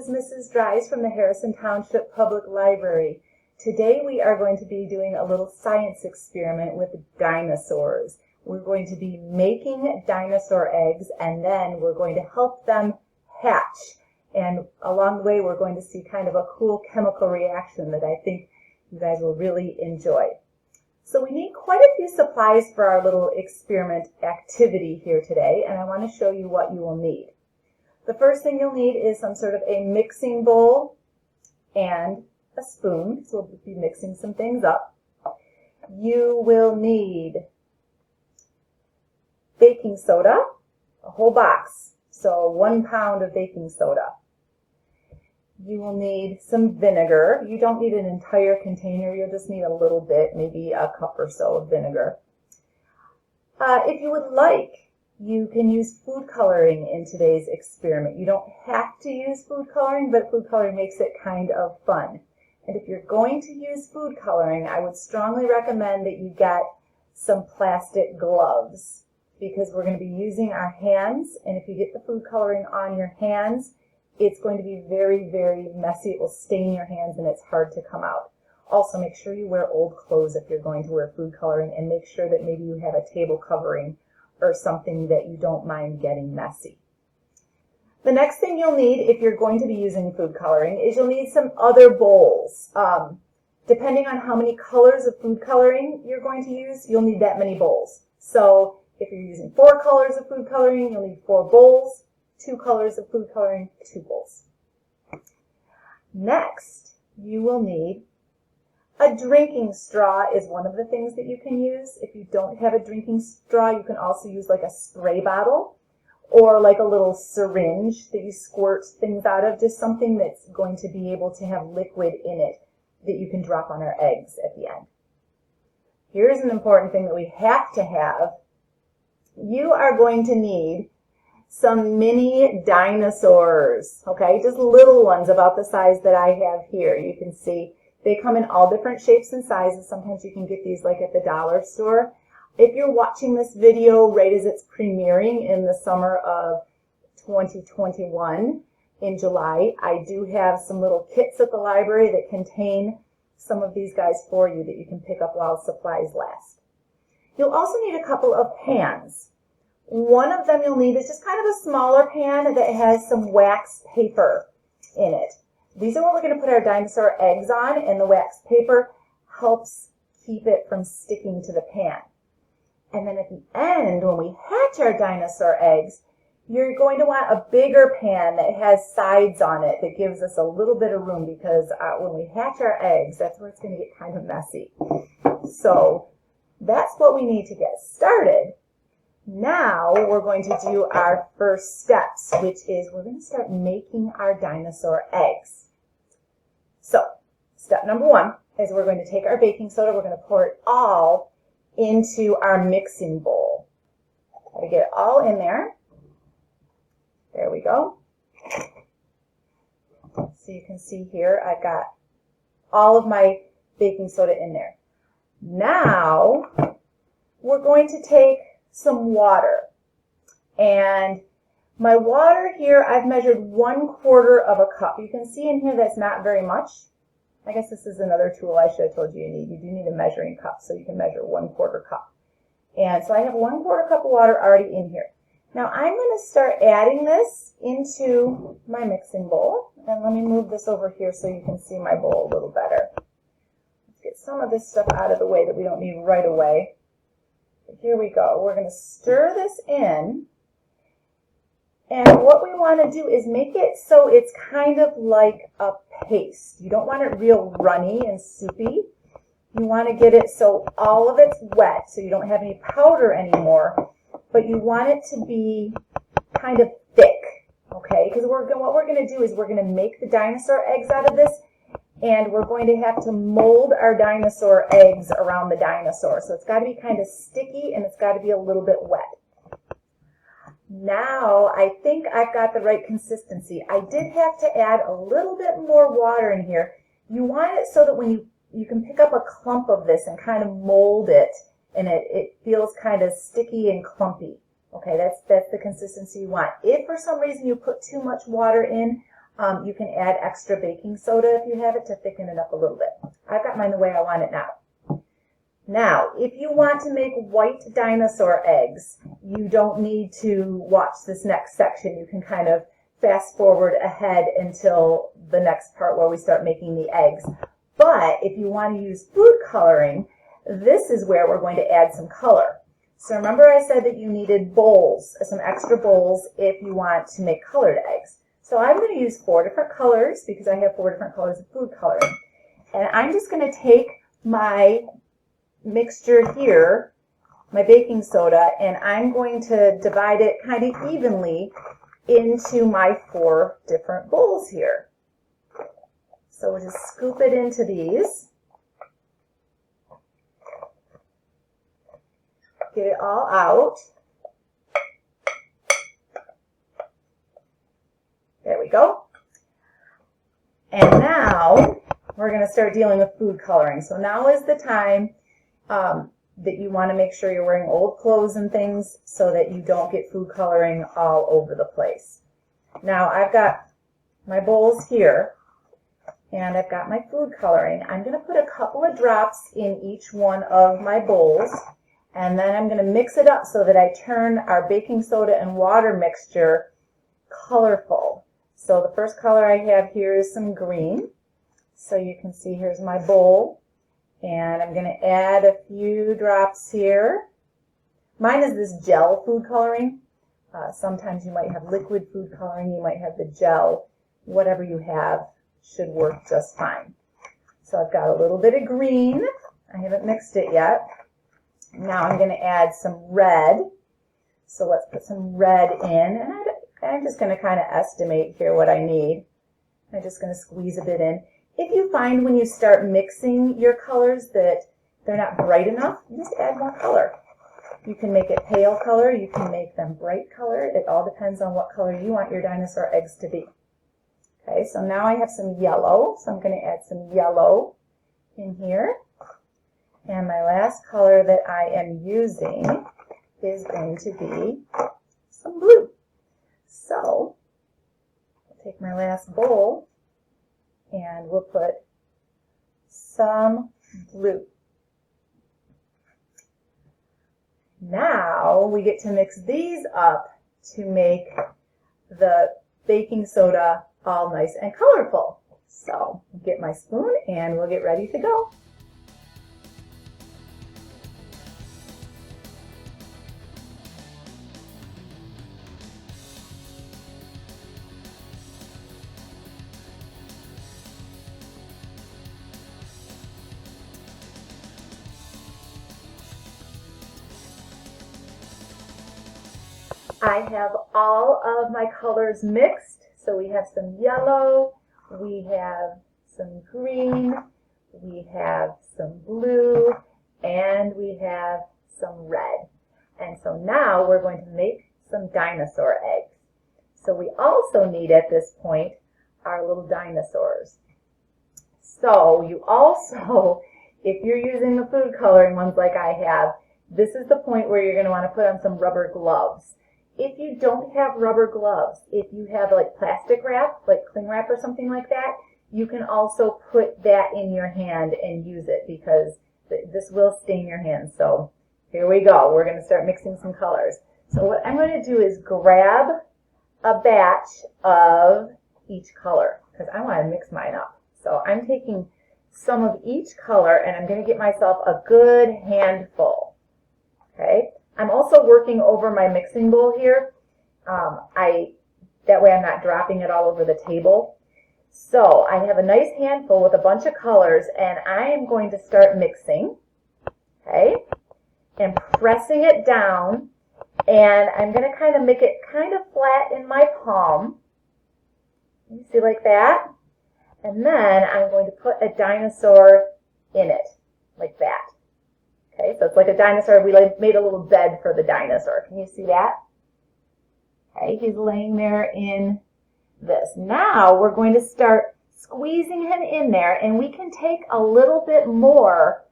is Mrs. Dries from the Harrison Township Public Library. Today we are going to be doing a little science experiment with dinosaurs. We're going to be making dinosaur eggs and then we're going to help them hatch. And along the way we're going to see kind of a cool chemical reaction that I think you guys will really enjoy. So we need quite a few supplies for our little experiment activity here today, and I want to show you what you will need. The first thing you'll need is some sort of a mixing bowl and a spoon, so we'll be mixing some things up. You will need baking soda, a whole box, so 1 pound of baking soda. You will need some vinegar. You don't need an entire container, you'll just need a little bit, maybe a cup or so of vinegar. If you would like, you can use food coloring in today's experiment. You don't have to use food coloring, but food coloring makes it kind of fun. And if you're going to use food coloring, I would strongly recommend that you get some plastic gloves because we're going to be using our hands, and if you get the food coloring on your hands, it's going to be very, very messy. It will stain your hands and it's hard to come out. Also, make sure you wear old clothes if you're going to wear food coloring, and make sure that maybe you have a table covering or something that you don't mind getting messy. The next thing you'll need if you're going to be using food coloring is you'll need some other bowls. Depending on how many colors of food coloring you're going to use, you'll need that many bowls. So if you're using 4 colors of food coloring, you'll need 4 bowls. 2 colors of food coloring, 2 bowls. Next, you will need a drinking straw is one of the things that you can use. If you don't have a drinking straw, you can also use like a spray bottle or like a little syringe that you squirt things out of, just something that's going to be able to have liquid in it that you can drop on our eggs at the end. Here's an important thing that we have to have. You are going to need some mini dinosaurs, okay? Just little ones about the size that I have here. You can see they come in all different shapes and sizes. Sometimes you can get these like at the dollar store. If you're watching this video right as it's premiering in the summer of 2021 in July, I do have some little kits at the library that contain some of these guys for you that you can pick up while supplies last. You'll also need a couple of pans. One of them you'll need is just kind of a smaller pan that has some wax paper in it. These are what we're going to put our dinosaur eggs on, and the wax paper helps keep it from sticking to the pan. And then at the end, when we hatch our dinosaur eggs, you're going to want a bigger pan that has sides on it that gives us a little bit of room, because when we hatch our eggs, that's where it's going to get kind of messy. So that's what we need to get started. Now we're going to do our first steps, which is we're going to start making our dinosaur eggs. So step number 1 is we're going to take our baking soda, we're going to pour it all into our mixing bowl. Got to get it all in there. There we go. So you can see here I've got all of my baking soda in there. Now we're going to take some water, and my water here I've measured 1/4 of a cup. You can see in here that's not very much. I guess this is another tool I should have told you you do need a measuring cup, so you can measure 1/4 cup. And so I have 1/4 cup of water already in here. Now I'm going to start adding this into my mixing bowl, and let me move this over here so you can see my bowl a little better. Let's get some of this stuff out of the way that we don't need right away. Here we go. We're going to stir this in, and what we want to do is make it so it's kind of like a paste. You don't want it real runny and soupy. You want to get it so all of it's wet, so you don't have any powder anymore, but you want it to be kind of thick, okay? Because what we're going to do is we're going to make the dinosaur eggs out of this, and we're going to have to mold our dinosaur eggs around the dinosaur. So it's got to be kind of sticky, and it's got to be a little bit wet. Now I think I've got the right consistency. I did have to add a little bit more water in here. You want it so that when you can pick up a clump of this and kind of mold it, and it feels kind of sticky and clumpy. Okay, that's the consistency you want. If for some reason you put too much water in, You can add extra baking soda if you have it to thicken it up a little bit. I've got mine the way I want it now. Now, if you want to make white dinosaur eggs, you don't need to watch this next section. You can kind of fast forward ahead until the next part where we start making the eggs. But if you want to use food coloring, this is where we're going to add some color. So remember I said that you needed bowls, some extra bowls if you want to make colored eggs. So I'm going to use 4 different colors because I have 4 different colors of food coloring. And I'm just going to take my mixture here, my baking soda, and I'm going to divide it kind of evenly into my 4 different bowls here. So we'll just scoop it into these. Get it all out. There we go. And now we're going to start dealing with food coloring. So now is the time that you want to make sure you're wearing old clothes and things so that you don't get food coloring all over the place. Now I've got my bowls here and I've got my food coloring. I'm going to put a couple of drops in each one of my bowls. And then I'm going to mix it up so that I turn our baking soda and water mixture colorful. So the first color I have here is some green. So you can see here's my bowl. And I'm going to add a few drops here. Mine is this gel food coloring. Sometimes you might have liquid food coloring. You might have the gel. Whatever you have should work just fine. So I've got a little bit of green. I haven't mixed it yet. Now I'm going to add some red. So let's put some red in. And I'm just going to kind of estimate here what I need. I'm just going to squeeze a bit in. If you find when you start mixing your colors that they're not bright enough, just add more color. You can make it pale color. You can make them bright color. It all depends on what color you want your dinosaur eggs to be. Okay, so now I have some yellow. So I'm going to add some yellow in here. And my last color that I am using is going to be some blue. So I'll take my last bowl and we'll put some blue. Now we get to mix these up to make the baking soda all nice and colorful. So get my spoon and we'll get ready to go. I have all of my colors mixed. So we have some yellow, we have some green, we have some blue, and we have some red. And so now we're going to make some dinosaur eggs. So we also need at this point our little dinosaurs. So you also, if you're using the food coloring ones like I have, this is the point where you're going to want to put on some rubber gloves. If you don't have rubber gloves, if you have like plastic wrap, like cling wrap or something like that, you can also put that in your hand and use it because this will stain your hands. So here we go. We're going to start mixing some colors. So what I'm going to do is grab a batch of each color because I want to mix mine up. So I'm taking some of each color and I'm going to get myself a good handful. Okay. I'm also working over my mixing bowl here. That way I'm not dropping it all over the table. So I have a nice handful with a bunch of colors and I am going to start mixing. Okay. And pressing it down. And I'm going to kind of make it kind of flat in my palm. You see like that? And then I'm going to put a dinosaur in it, like that. Okay, so it's like a dinosaur. We made a little bed for the dinosaur. Can you see that? Okay, he's laying there in this. Now we're going to start squeezing him in there, and we can take a little bit more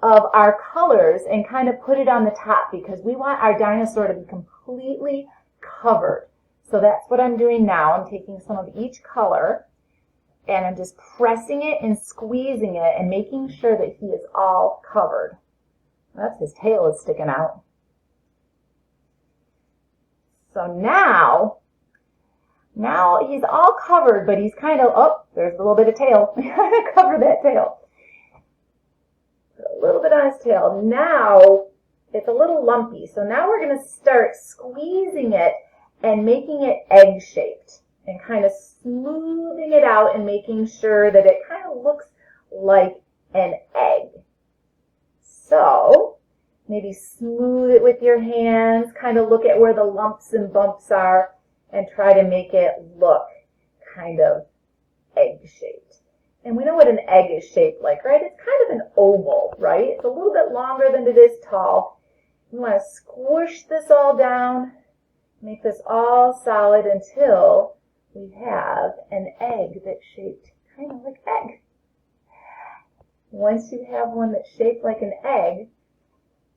of our colors and kind of put it on the top because we want our dinosaur to be completely covered. So that's what I'm doing now. I'm taking some of each color and I'm just pressing it and squeezing it and making sure that he is all covered. That's his tail is sticking out. So now he's all covered, but he's kind of, oh, there's a little bit of tail. Cover that tail. Put a little bit on his tail. Now it's a little lumpy. So now we're going to start squeezing it and making it egg-shaped and kind of smoothing it out and making sure that it kind of looks like an egg. So maybe smooth it with your hands, kind of look at where the lumps and bumps are and try to make it look kind of egg-shaped. And we know what an egg is shaped like, right? It's kind of an oval, right? It's a little bit longer than it is tall. You want to squish this all down, make this all solid until we have an egg that's shaped kind of like egg. Once you have one that's shaped like an egg,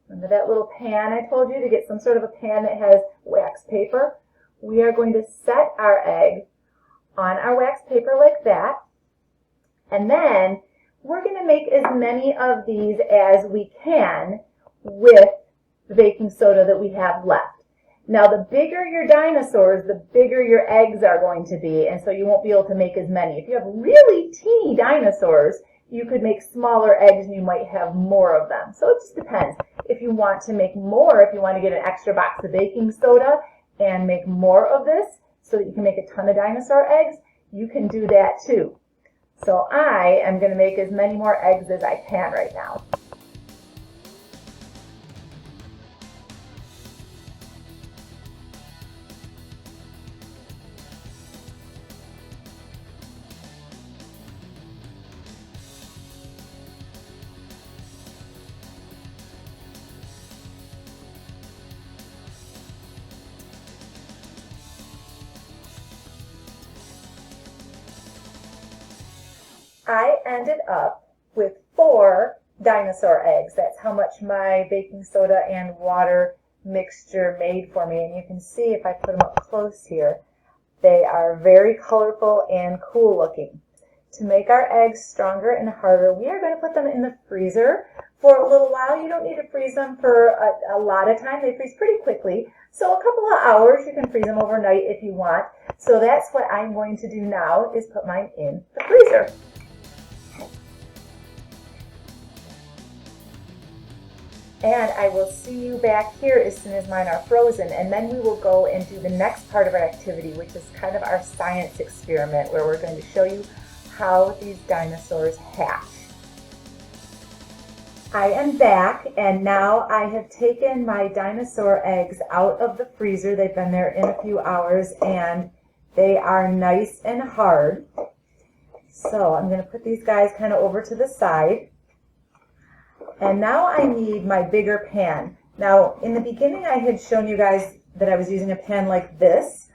remember that little pan I told you to get some sort of a pan that has wax paper? We are going to set our egg on our wax paper like that. And then we're going to make as many of these as we can with the baking soda that we have left. Now, the bigger your dinosaurs, the bigger your eggs are going to be, and so you won't be able to make as many. If you have really teeny dinosaurs, you could make smaller eggs and you might have more of them. So it just depends. If you want to make more, if you want to get an extra box of baking soda and make more of this so that you can make a ton of dinosaur eggs, you can do that too. So I am going to make as many more eggs as I can right now. I ended up with 4 dinosaur eggs. That's how much my baking soda and water mixture made for me. And you can see if I put them up close here, they are very colorful and cool looking. To make our eggs stronger and harder, we are going to put them in the freezer for a little while. You don't need to freeze them for a lot of time. They freeze pretty quickly. So a couple of hours, you can freeze them overnight if you want. So that's what I'm going to do now, is put mine in the freezer. And I will see you back here as soon as mine are frozen, and then we will go and do the next part of our activity, which is kind of our science experiment, where we're going to show you how these dinosaurs hatch. I am back, and now I have taken my dinosaur eggs out of the freezer. They've been there in a few hours, and they are nice and hard. So I'm going to put these guys kind of over to the side. And now I need my bigger pan. Now, in the beginning, I had shown you guys that I was using a pan like this,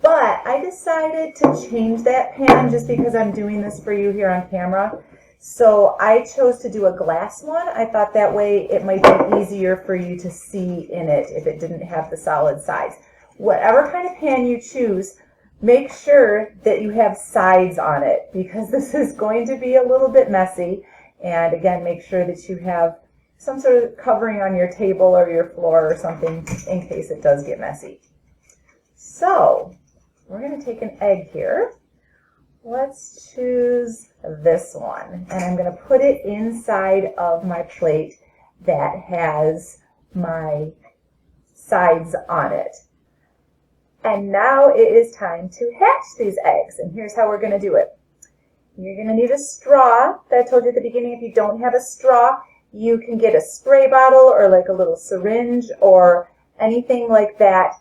but I decided to change that pan just because I'm doing this for you here on camera. So I chose to do a glass one. I thought that way it might be easier for you to see in it if it didn't have the solid sides. Whatever kind of pan you choose, make sure that you have sides on it, because this is going to be a little bit messy. And again, make sure that you have some sort of covering on your table or your floor or something in case it does get messy. So we're going to take an egg here. Let's choose this one. And I'm going to put it inside of my plate that has my sides on it. And now it is time to hatch these eggs. And here's how we're going to do it. You're going to need a straw that I told you at the beginning. If you don't have a straw, you can get a spray bottle or like a little syringe or anything like that,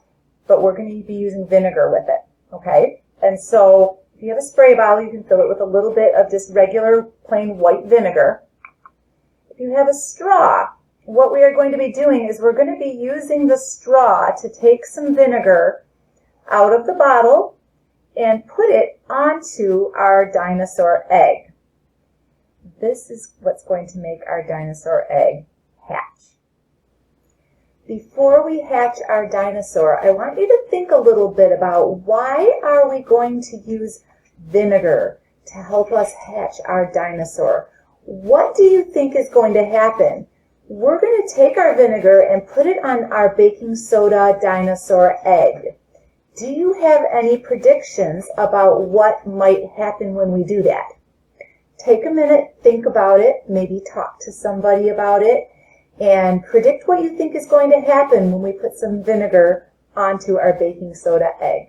but we're going to be using vinegar with it, okay? And so if you have a spray bottle, you can fill it with a little bit of just regular plain white vinegar. If you have a straw, what we are going to be doing is we're going to be using the straw to take some vinegar out of the bottle and put it onto our dinosaur egg. This is what's going to make our dinosaur egg hatch. before we hatch our dinosaur, I want you to think a little bit about why are we going to use vinegar to help us hatch our dinosaur? What do you think is going to happen? We're going to take our vinegar and put it on our baking soda dinosaur egg. Do you have any predictions about what might happen when we do that? Take a minute, think about it, maybe talk to somebody about it, and predict what you think is going to happen when we put some vinegar onto our baking soda egg.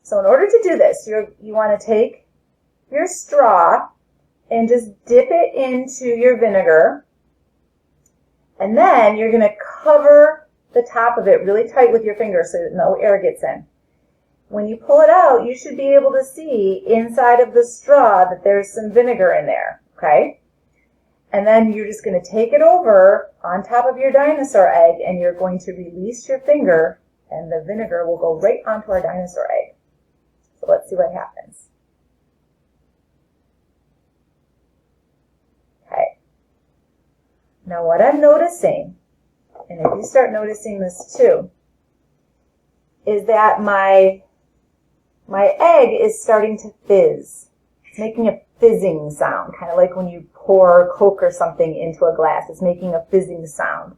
So in order to do this, you want to take your straw and just dip it into your vinegar, and then you're going to cover the top of it really tight with your finger so that no air gets in. When you pull it out, you should be able to see inside of the straw that there's some vinegar in there, okay? And then you're just going to take it over on top of your dinosaur egg, and you're going to release your finger, and the vinegar will go right onto our dinosaur egg. So let's see what happens. Okay. Now what I'm noticing, and if you start noticing this too, is that my egg is starting to fizz. It's making a fizzing sound, kind of like when you pour Coke or something into a glass. It's making a fizzing sound.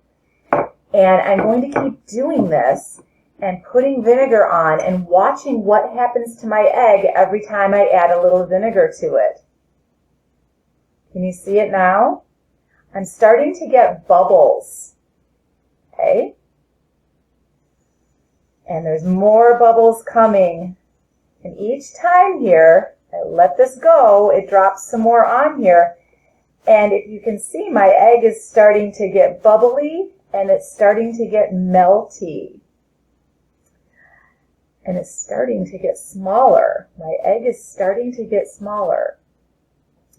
And I'm going to keep doing this and putting vinegar on and watching what happens to my egg every time I add a little vinegar to it. Can you see it now? I'm starting to get bubbles. Okay? And there's more bubbles coming. And each time here, I let this go, it drops some more on here. And if you can see, my egg is starting to get bubbly and it's starting to get melty. And it's starting to get smaller. My egg is starting to get smaller.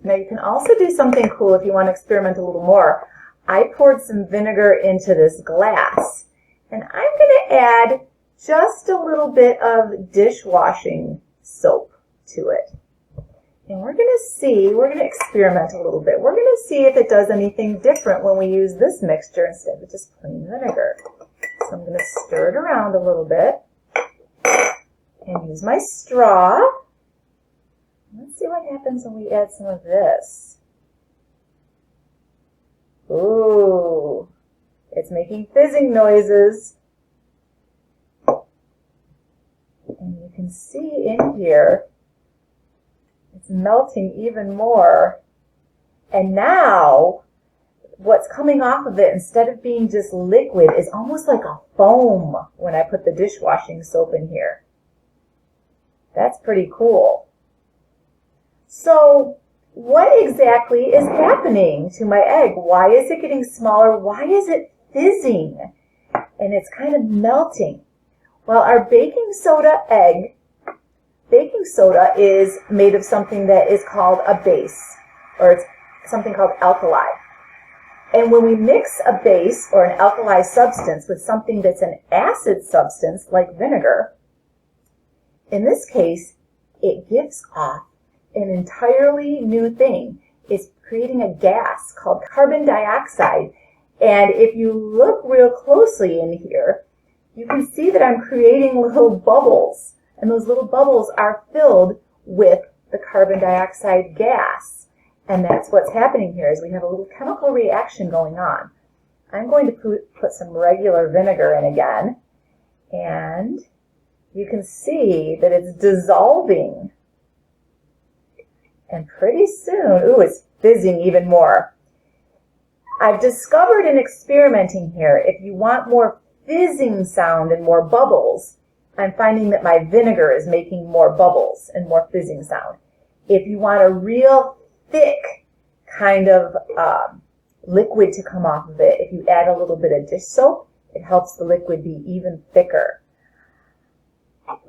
Now you can also do something cool if you want to experiment a little more. I poured some vinegar into this glass, and I'm going to add just a little bit of dishwashing soap to it. And we're going to experiment a little bit. We're going to see if it does anything different when we use this mixture instead of just plain vinegar. So I'm going to stir it around a little bit and use my straw. Let's see what happens when we add some of this. Ooh, it's making fizzing noises. And you can see in here, it's melting even more. And now, what's coming off of it, instead of being just liquid, is almost like a foam when I put the dishwashing soap in here. That's pretty cool. So, what exactly is happening to my egg? Why is it getting smaller? Why is it fizzing? And it's kind of melting. Well, our baking soda is made of something that is called a base, or it's something called alkali. And when we mix a base or an alkali substance with something that's an acid substance like vinegar, in this case, it gives off an entirely new thing. It's creating a gas called carbon dioxide. And if you look real closely in here, you can see that I'm creating little bubbles. And those little bubbles are filled with the carbon dioxide gas. And that's what's happening here, is we have a little chemical reaction going on. I'm going to put some regular vinegar in again. And you can see that it's dissolving. And pretty soon, ooh, it's fizzing even more. I've discovered in experimenting here, if you want more fizzing sound and more bubbles, I'm finding that my vinegar is making more bubbles and more fizzing sound. If you want a real thick kind of liquid to come off of it, if you add a little bit of dish soap, it helps the liquid be even thicker.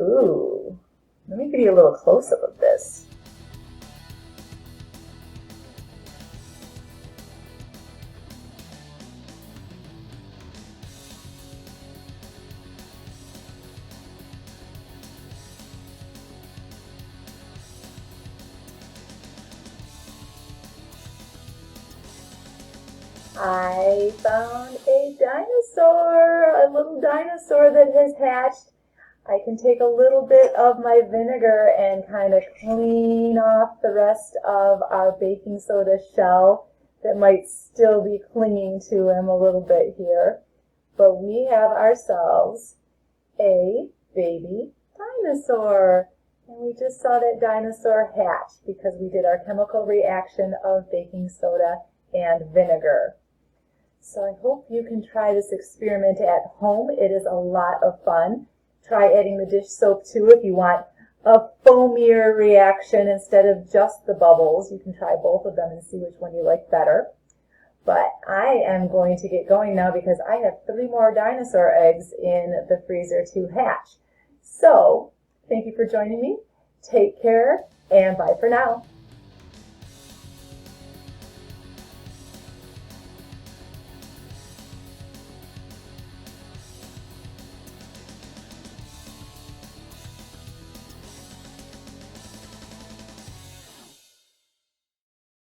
Ooh, let me give you a little close-up of this. I found a dinosaur, a little dinosaur that has hatched. I can take a little bit of my vinegar and kind of clean off the rest of our baking soda shell that might still be clinging to him a little bit here. But we have ourselves a baby dinosaur. And we just saw that dinosaur hatch because we did our chemical reaction of baking soda and vinegar. So I hope you can try this experiment at home. It is a lot of fun. Try adding the dish soap too if you want a foamier reaction instead of just the bubbles. You can try both of them and see which one you like better. But I am going to get going now because I have 3 more dinosaur eggs in the freezer to hatch. So thank you for joining me. Take care and bye for now.